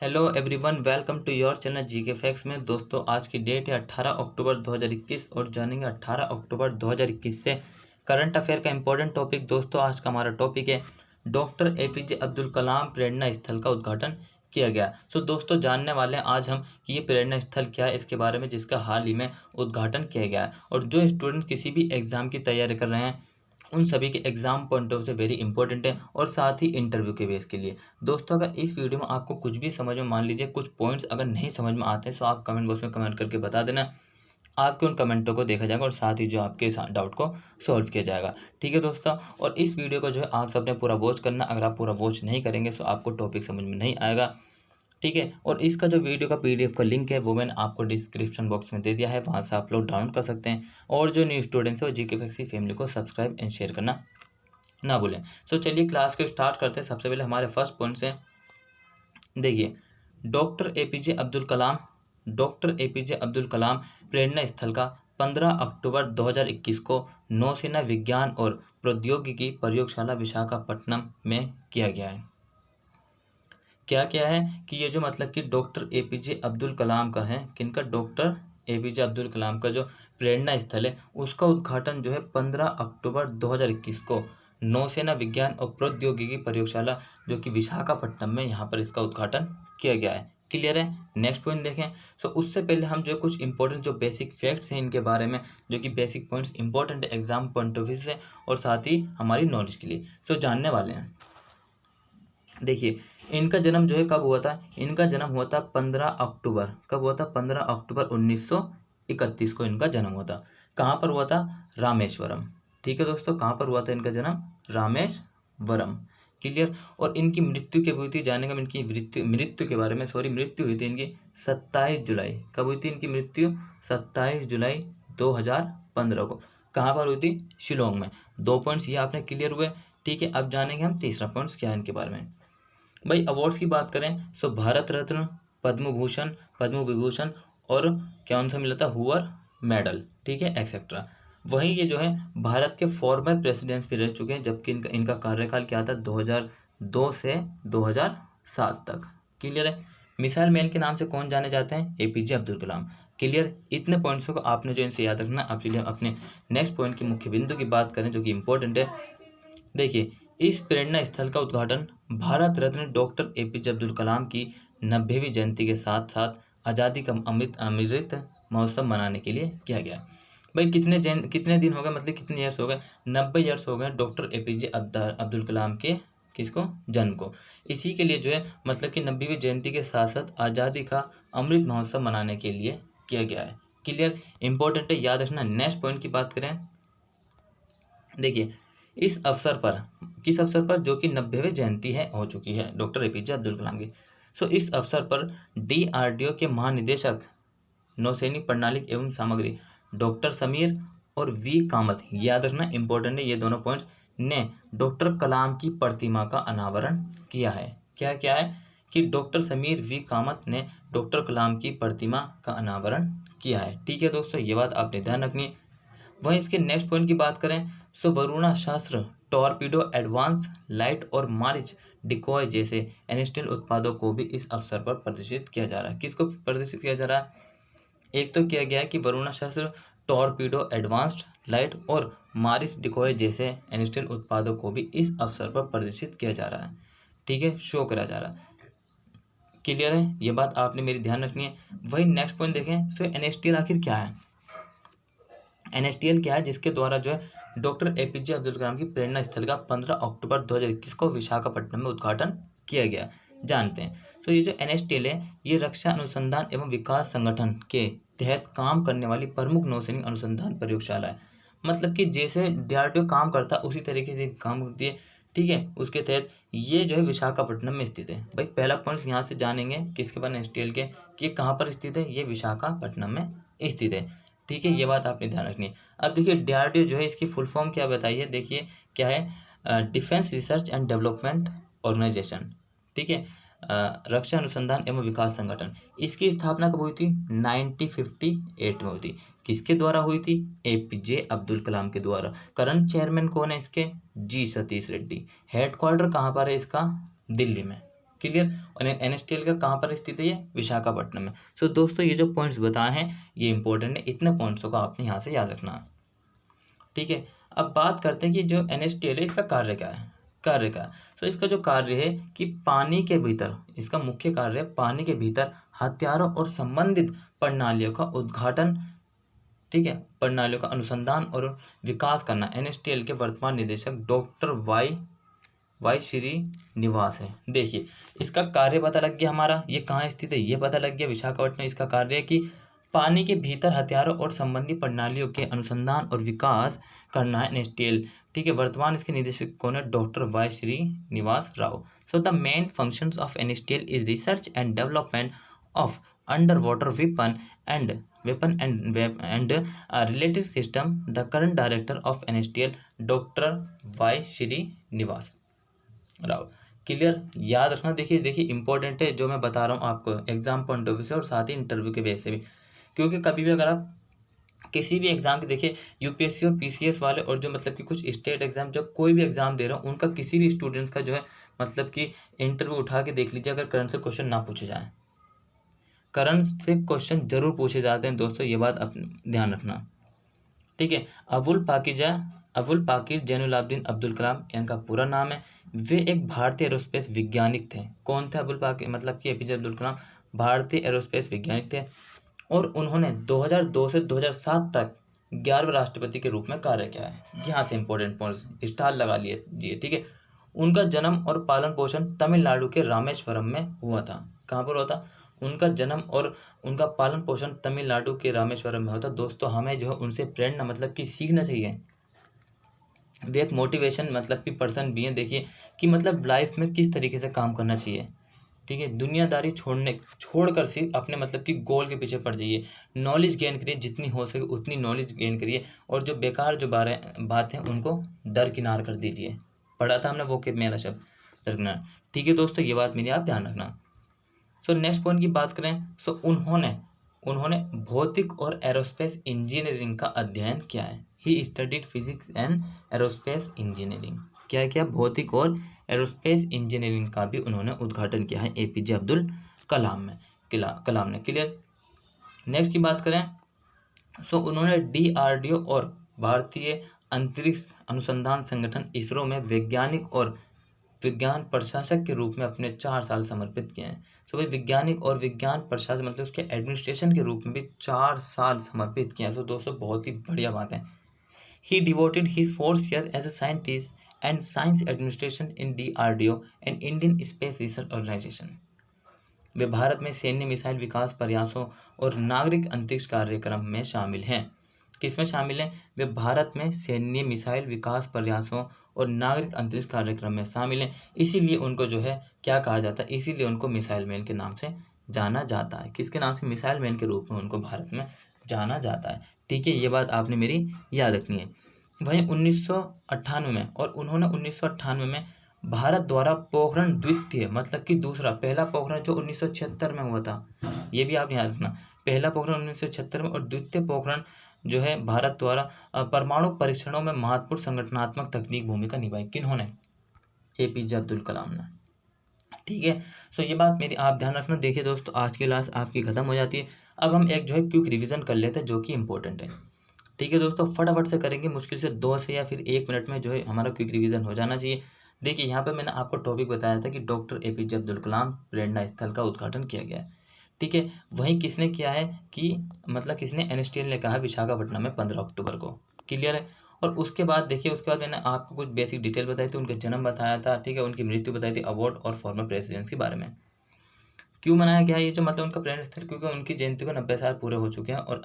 Hello everyone, welcome to your channel GK facts में। दोस्तों, आज की डेट है 18 अक्टूबर 2021 और जानेंगे 18 अक्टूबर 2021 से करंट अफेयर का इंपॉर्टेंट टॉपिक। दोस्तों, आज का हमारा टॉपिक है डॉक्टर एपीजे अब्दुल कलाम प्रेरणा स्थल का उद्घाटन किया गया। दोस्तों, जानने वाले हैं आज हम कि ये प्रेरणा स्थल क्या है, इसके बारे में, जिसका हाल ही में उद्घाटन किया गया है। और जो स्टूडेंट किसी भी एग्जाम की तैयारी कर रहे हैं उन सभी के एग्जाम पॉइंट ऑफ व्यू से वेरी इंपॉर्टेंट है, और साथ ही इंटरव्यू के बेस के लिए। दोस्तों, अगर इस वीडियो में आपको कुछ भी समझ में, मान लीजिए कुछ पॉइंट्स अगर नहीं समझ में आते हैं, तो आप कमेंट बॉक्स में कमेंट करके बता देना। आपके उन कमेंटों को देखा जाएगा और साथ ही जो आपके डाउट को सॉल्व किया जाएगा। ठीक है दोस्तों, और इस वीडियो को जो है आप सबने पूरा वॉच करना। अगर आप पूरा वॉच नहीं करेंगे तो आपको टॉपिक समझ में नहीं आएगा। ठीक है, और इसका जो वीडियो का पीडीएफ का लिंक है वो मैंने आपको डिस्क्रिप्शन बॉक्स में दे दिया है, वहाँ से आप लोग डाउनलोड कर सकते हैं। और जो न्यू स्टूडेंट्स है वो जीके फैक्ट्स की फैमिली को सब्सक्राइब एंड शेयर करना ना भूलें। चलिए क्लास को स्टार्ट करते हैं। सबसे पहले हमारे फर्स्ट पॉइंट से देखिए, डॉक्टर एपीजे अब्दुल कलाम प्रेरणा स्थल का 15 अक्टूबर 2021 को नौसेना विज्ञान और प्रौद्योगिकी प्रयोगशाला विशाखापट्टनम में किया गया है। क्या है कि ये जो मतलब कि डॉक्टर एपीजे अब्दुल कलाम का है, किनका, डॉक्टर एपीजे अब्दुल कलाम का जो प्रेरणा स्थल है उसका उद्घाटन जो है 15 अक्टूबर 2021 को नौसेना विज्ञान और प्रौद्योगिकी प्रयोगशाला जो कि विशाखापट्टनम में, यहाँ पर इसका उद्घाटन किया गया है। क्लियर है। नेक्स्ट पॉइंट देखें। उससे पहले हम जो कुछ इंपॉर्टेंट जो बेसिक फैक्ट्स हैं इनके बारे में, जो कि बेसिक पॉइंट्स इंपॉर्टेंट है एग्जाम पॉइंट ऑफ व्यू से और साथ ही हमारी नॉलेज के लिए जानने वाले हैं। देखिए, इनका जन्म जो है कब हुआ था, इनका जन्म हुआ था 15 अक्टूबर, कब हुआ था, 15 अक्टूबर 1931 को इनका जन्म हुआ था। कहाँ पर हुआ था, रामेश्वरम। ठीक है दोस्तों, कहाँ पर हुआ था इनका जन्म, रामेश्वरम। क्लियर। और इनकी मृत्यु कब हुई थी, जानेंगे इनकी मृत्यु के बारे में। मृत्यु हुई थी इनकी 27 जुलाई, कब हुई थी इनकी मृत्यु, 27 जुलाई 2015 को। कहाँ पर हुई थी, शिलोंग में। 2 पॉइंट्स ये आपने क्लियर हुए। ठीक है, अब जानेंगे हम तीसरा पॉइंट्स क्या है इनके बारे में। भाई, अवार्ड्स की बात करें तो भारत रत्न, पद्म भूषण, पद्म विभूषण और कौन सा मिला था, हुवर मेडल। ठीक है, एक्सेट्रा। वहीं ये जो है भारत के फॉर्मर प्रेसिडेंट्स भी रह चुके हैं, जबकि इनका कार्यकाल क्या था, 2002 से 2007 तक। क्लियर है। मिसाइल मैन के नाम से कौन जाने जाते हैं, एपीजे अब्दुल कलाम। क्लियर। इतने पॉइंट्सों को आपने जो इनसे याद रखना। अब चलिए अपने नेक्स्ट पॉइंट की मुख्य बिंदु की बात करें जो कि इंपॉर्टेंट है। देखिए, इस प्रेरणा स्थल का उद्घाटन भारत रत्न डॉक्टर एपीजे अब्दुल कलाम की 90वीं जयंती के साथ साथ आज़ादी का अमृत महोत्सव मनाने के लिए किया गया। भाई, कितने दिन हो गए, मतलब कितने ईयर्स हो गए, 90 ईयर्स हो गए डॉक्टर एपीजे अब्दुल कलाम के किसको, जन्म को। इसी के लिए जो है मतलब कि 90वीं जयंती के साथ साथ आज़ादी का अमृत महोत्सव मनाने के लिए किया गया है। क्लियर। इंपॉर्टेंट है, याद रखना। नेक्स्ट पॉइंट की बात करें। देखिए, इस अवसर पर, किस अवसर पर, जो कि 90वीं जयंती है, हो चुकी है डॉक्टर एपीजे अब्दुल कलाम की। इस अवसर पर डीआरडीओ के महानिदेशक नौसैनिक प्रणाली एवं सामग्री डॉक्टर समीर और वी कामत, याद रखना इंपॉर्टेंट है ये दोनों पॉइंट्स, ने डॉक्टर कलाम की प्रतिमा का अनावरण किया है। क्या है कि डॉक्टर समीर वी कामत ने डॉक्टर कलाम की प्रतिमा का अनावरण किया है। ठीक है दोस्तों, ये बात आपने ध्यान रखनी है। वहीं इसके नेक्स्ट पॉइंट की बात करें वरुणा शस्त्र, टॉर्पीडो, एडवांस लाइट और मार्च डिकॉय जैसे एनएसटीएल उत्पादों को भी इस अवसर पर प्रदर्शित किया जा रहा है। किसको प्रदर्शित किया जा रहा है, एक तो किया गया है कि वरुणा शस्त्र, टॉर्पीडो, एडवांस्ड लाइट और मारिस डिकॉय जैसे एनएसटीएल उत्पादों को भी इस अवसर पर प्रदर्शित किया जा रहा है। ठीक है, शो करा जा रहा है। क्लियर है, ये बात आपने मेरी ध्यान रखनी है। वही नेक्स्ट पॉइंट देखें। एनएसटीएल आखिर क्या है, एनएसटीएल क्या है, जिसके द्वारा जो है डॉक्टर एपीजे अब्दुल कलाम की प्रेरणा स्थल का 15 अक्टूबर 2021 को विशाखापट्टनम में उद्घाटन किया गया। जानते हैं। ये जो एनएसटीएल है, ये रक्षा अनुसंधान एवं विकास संगठन के तहत काम करने वाली प्रमुख नौसैनिक अनुसंधान प्रयोगशाला है। मतलब कि जैसे डीआरडीओ काम करता है उसी तरीके से काम करती है। ठीक है, उसके तहत ये जो है विशाखापट्टनम में स्थित है। भाई, पहला पॉइंट यहाँ से जानेंगे किसके बाद, एनएसटीएल के, कि कहाँ पर स्थित है, ये विशाखापट्टनम में स्थित है। ठीक है, ये बात आपने ध्यान रखनी है। अब देखिए, डीआरडीओ जो है इसकी फुल फॉर्म क्या बताइए, देखिए क्या है, defence research and development organisation. ठीक है, रक्षा अनुसंधान एवं विकास संगठन। इसकी स्थापना कब हुई थी, 1958 में हुई थी। किसके द्वारा हुई थी, एपीजे अब्दुल कलाम के द्वारा। करंट चेयरमैन कौन है इसके, जी सतीश रेड्डी। हेडक्वार्टर कहाँ पर है इसका, दिल्ली में। क्लियर। और NSTL का कहाँ पर स्थित है, ये विशाखापट्टनम में। सो दोस्तों ये जो पॉइंट्स बताए हैं ये इंपॉर्टेंट है, इतने पॉइंट्सों को आपने यहाँ से याद रखना है, ठीक है। अब बात करते हैं कि जो NSTL है इसका कार्य क्या है, कार्य क्या है। तो इसका जो कार्य है कि पानी के भीतर, इसका मुख्य कार्य है पानी के भीतर हथियारों और संबंधित प्रणालियों का उद्घाटन, ठीक है, प्रणालियों का अनुसंधान और विकास करना। NSTL के वर्तमान निदेशक डॉक्टर वाई श्रीनिवास है। देखिए इसका कार्य पता लग गया हमारा, ये कहाँ स्थित है ये पता लग गया, विशाखापट्टनम। इसका कार्य है कि पानी के भीतर हथियारों और संबंधी प्रणालियों के अनुसंधान और विकास करना है NSTL, ठीक है। वर्तमान इसके निदेशक कौन है, doctor Y Srinivas Rao. So the main functions of NSTL is research and development of under water weapon and related system. The current director of NSTL doctor Y Srinivas Rao. Clear, याद रखना। देखिए इंपॉर्टेंट है जो मैं बता रहा हूँ आपको एग्जाम पॉइंट ऑफ व्यू से और साथ ही इंटरव्यू के बेस से भी, क्योंकि कभी भी अगर आप किसी भी एग्जाम की देखिए UPSC और PCS वाले और जो मतलब कि कुछ स्टेट एग्जाम, जो कोई भी एग्जाम दे रहा हूँ उनका किसी भी स्टूडेंट्स का जो है मतलब कि इंटरव्यू उठा के देख लीजिए, अगर करंट से क्वेश्चन ना पूछे जाए, करंट से क्वेश्चन जरूर पूछे जाते हैं दोस्तों, ये बात अपने ध्यान रखना, ठीक है। अबुल पाकिर जैनुलाब्दीन अब्दुल कलाम इनका पूरा नाम है। वे एक भारतीय एरोस्पेस वैज्ञानिक थे। कौन थे अबुल पाकिर, मतलब कि APJ अब्दुल कलाम भारतीय एरोस्पेस वैज्ञानिक थे और उन्होंने 2002 से 2007 तक 11वें राष्ट्रपति के रूप में कार्य किया है। यहाँ से इंपॉर्टेंट पॉइंट्स स्टार लगा लिए जी, ठीक है। उनका जन्म और पालन पोषण तमिलनाडु के रामेश्वरम में हुआ था। कहाँ पर हुआ था, उनका जन्म और उनका पालन पोषण तमिलनाडु के रामेश्वरम में होता। दोस्तों हमें जो है उनसे प्रेरणा मतलब कि सीखना चाहिए। वे एक मोटिवेशन मतलब कि पर्सन भी हैं। देखिए कि मतलब लाइफ में किस तरीके से काम करना चाहिए, ठीक है। दुनियादारी छोड़कर सिर्फ अपने मतलब कि गोल के पीछे पड़ जाइए। नॉलेज गेन करिए, जितनी हो सके उतनी नॉलेज गेन करिए, और जो बेकार जो बात है उनको दरकिनार कर दीजिए। पढ़ा था हमने वो कि मेरा शब्द दरकिनार, ठीक है दोस्तों, ये बात मेरी आप ध्यान रखना। सो नेक्स्ट पॉइंट की बात करें, सो उन्होंने भौतिक और एरोस्पेस इंजीनियरिंग का अध्ययन किया है। He studied physics and aerospace engineering. क्या किया, भौतिक और एरोस्पेस इंजीनियरिंग का भी उन्होंने उद्घाटन किया है APJ अब्दुल कलाम ने। क्लियर। नेक्स्ट की बात करें, सो उन्होंने DRDO और भारतीय अंतरिक्ष अनुसंधान संगठन ISRO में वैज्ञानिक और विज्ञान प्रशासक के रूप में अपने 4 साल समर्पित किए हैं। तो भाई वैज्ञानिक और विज्ञान प्रशासक मतलब उसके एडमिनिस्ट्रेशन के रूप में भी 4 साल समर्पित किए हैं। तो दोस्तों बहुत ही बढ़िया बात है। He devoted his 4 years as a scientist and science administration in DRDO and Indian space research organisation. वे भारत में सैन्य मिसाइल विकास प्रयासों और नागरिक अंतरिक्ष कार्यक्रम में शामिल हैं। किसमें शामिल हैं, वे भारत में सैन्य मिसाइल विकास प्रयासों और नागरिक अंतरिक्ष कार्यक्रम में शामिल हैं। इसीलिए उनको जो है क्या कहा जाता है, इसीलिए उनको मिसाइल मैन के नाम से जाना जाता है। किसके नाम से, मिसाइल मैन के रूप में उनको भारत में जाना जाता है, ठीक है। ये बात आपने मेरी याद रखनी है। वहीं 1998 में, और उन्होंने 1998 में भारत द्वारा पोखरण द्वितीय मतलब कि दूसरा, पहला पोखरण जो 1976 में हुआ था, ये भी आप याद रखना। पहला पोखरण 1976 में और द्वितीय पोखरण जो है भारत द्वारा परमाणु परीक्षणों में महत्वपूर्ण संगठनात्मक तकनीक भूमिका निभाई। किन्होंने, APJ अब्दुल कलाम ने, ठीक है। सो ये बात मेरी आप ध्यान रखना। देखिए दोस्तों आज की क्लास आपकी खत्म हो जाती है। अब हम एक जो है क्विक रिवीजन कर लेते हैं जो कि इंपॉर्टेंट है, ठीक है दोस्तों। फटाफट से करेंगे, मुश्किल से 2 से या फिर 1 मिनट में जो है हमारा क्विक रिवीजन हो जाना चाहिए। देखिए यहाँ पे मैंने आपको टॉपिक बताया था कि डॉक्टर APJ अब्दुल कलाम प्रेरणा स्थल का उद्घाटन किया गया है, ठीक है। वहीं किसने किया है कि मतलब किसने, NSTL ने कहा है विशाखापट्टनम में 15 अक्टूबर को। क्लियर है। और उसके बाद देखिए उसके बाद मैंने आपको कुछ बेसिक डिटेल बताई थी, उनके जन्म बताया था, ठीक है, उनकी मृत्यु बताई थी, अवार्ड और फॉर्मर प्रेसिडेंट्स के बारे में। क्यों मनाया गया है ये जो मतलब उनका प्रेरणा स्थल, क्योंकि उनकी जयंती को 90 साल पूरे हो चुके हैं और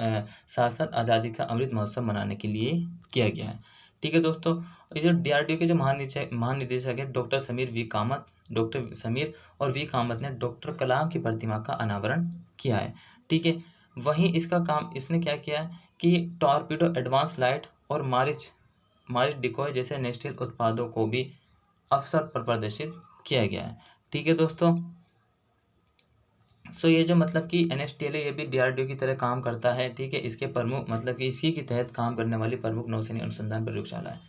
साथ साथ आज़ादी का अमृत महोत्सव मनाने के लिए किया गया है, ठीक है दोस्तों। ये जो DRDO के जो महानिदेशक है डॉक्टर समीर और वी कामत ने डॉक्टर कलाम की प्रतिमा का अनावरण किया है, ठीक है। वहीं इसका काम इसने क्या किया है कि टॉर्पीडो, एडवांस लाइट और मारिच डिकॉय जैसे नेशनल उत्पादों को भी अवसर पर प्रदर्शित किया गया है, ठीक है दोस्तों। सो ये जो मतलब कि NSTL है ये भी DRDO की तरह काम करता है, ठीक है। इसके प्रमुख मतलब कि इसी के तहत काम करने वाली प्रमुख नौसैनिक अनुसंधान प्रयोगशाला है।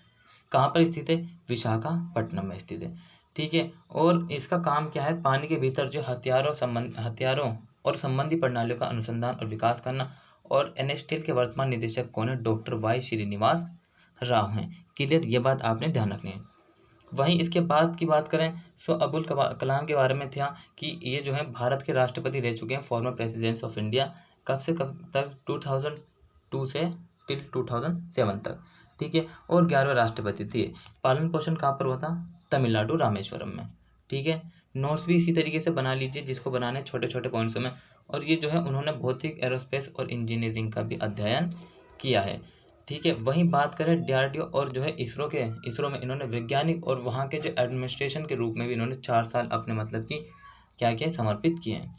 कहाँ पर स्थित है, विशाखापट्टनम में स्थित है, ठीक है। और इसका काम क्या है, पानी के भीतर जो हथियारों और संबंधी प्रणालियों का अनुसंधान और विकास करना। और एनएसटीएल के वर्तमान निदेशक कौन है, डॉक्टर वाई श्रीनिवास राव हैं। क्लियर, ये बात आपने ध्यान रखनी है। वहीं इसके बाद की बात करें सो अब्दुल कलाम के बारे में था कि ये जो है भारत के राष्ट्रपति रह चुके हैं, फॉर्मर प्रेसिडेंट्स ऑफ इंडिया। कब से कब तक, 2002 से टिल 2007 तक, ठीक है। और 11वें राष्ट्रपति थे। पालन पोषण कहाँ पर हुआ था, तमिलनाडु रामेश्वरम में, ठीक है। नोट्स भी इसी तरीके से बना लीजिए जिसको बनाने छोटे छोटे पॉइंट्स में। और ये जो है उन्होंने भौतिक, एरोस्पेस और इंजीनियरिंग का भी अध्ययन किया है, ठीक है। वहीं बात करें डीआरडीओ और जो है इसरो में इन्होंने वैज्ञानिक और वहाँ के जो एडमिनिस्ट्रेशन के रूप में भी इन्होंने 4 साल अपने मतलब कि क्या क्या समर्पित किए हैं।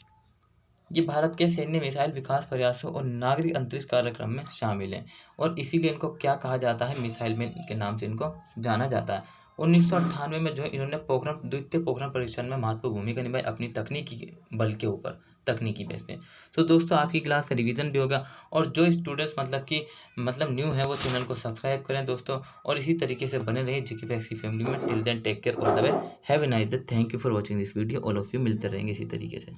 ये भारत के सैन्य मिसाइल विकास प्रयासों और नागरिक अंतरिक्ष कार्यक्रम में शामिल हैं। और इसीलिए इनको क्या कहा जाता है, मिसाइल मैन के नाम से इनको जाना जाता है। 1998 में जो है इन्होंने द्वितीय पोखरण परीक्षण में महत्वपूर्ण भूमिका निभाई अपनी तकनीकी बल के ऊपर, तकनीकी बेस पे। तो दोस्तों आपकी क्लास का रिवीजन भी होगा। और जो स्टूडेंट्स मतलब न्यू है वो चैनल को सब्सक्राइब करें दोस्तों। और इसी तरीके से बने रहिए जीके फैक्स की फैमिली में। Till then take care, all the way, have a nice day. Thank you for watching this video, all of you. मिलते रहेंगे इसी तरीके से।